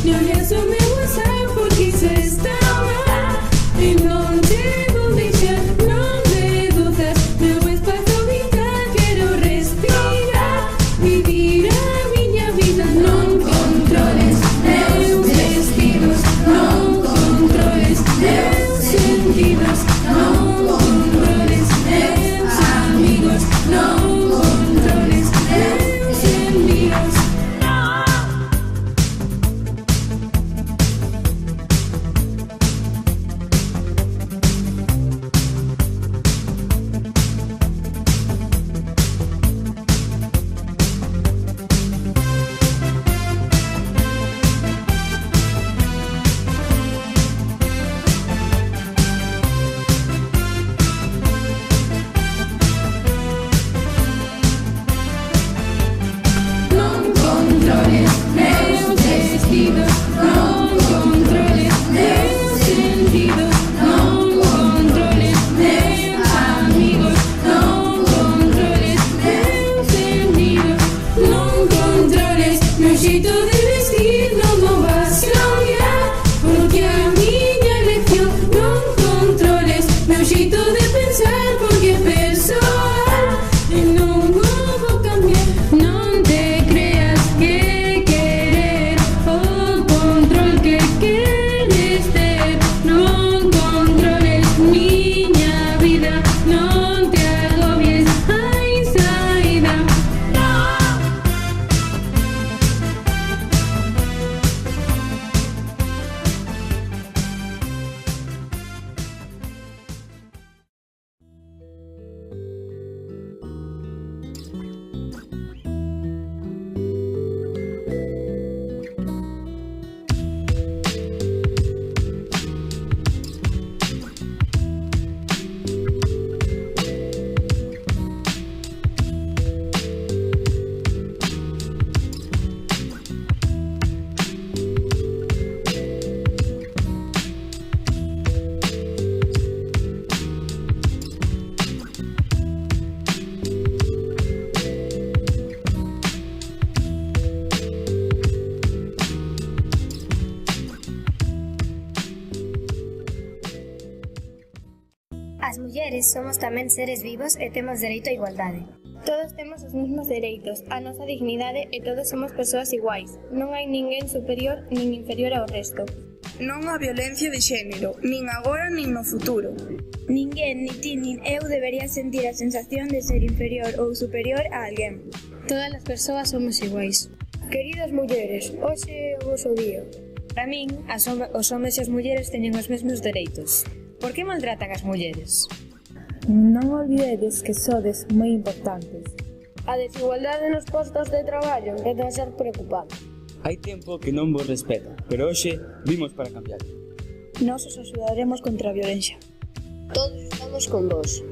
Non rezo o meu WhatsApp porque isso está mal. E non devo deixar, non devo dar meu espazo vital. Quero respirar, vivir a miña vida. Non controles meus vestidos, non controles meus sentidos, non controles meus amigos, non controles meus envíos. Non controles meus vestidos, non controles meus sentidos, non controles meus amigos, non controles meus sentidos, non controles meu xeito de vestir, non vou vas cambiar, porque a miña elección. Non controles meu xeito de pensar, porque é persoal e non vou cambiar. Non te creas que querer o control que queres ter. Non controles miña vida, non te agobies, hai saída. As mulleres somos tamén seres vivos e temos dereito á igualdade. Todos temos os mesmos dereitos, a nosa dignidade e todos somos persoas iguais. Non hai ninguén superior nin inferior ao resto. Non a violencia de xénero, nin agora nin no futuro. Ninguén, ni ti, nin eu debería sentir a sensación de ser inferior ou superior a alguén. Todas as persoas somos iguais. Queridas mulleres, hoxe é o voso día. Para min, os homes e as mulleres teñen os mesmos dereitos. Por que maltratan as mulleres? Non olvidedes que sodes moi importantes. A desigualdade nos postos de traballo empeza a ser preocupante. Hai tempo que non vos respeta, pero hoxe vimos para cambiar. Nós os axudaremos contra a violencia. Todos estamos con vos.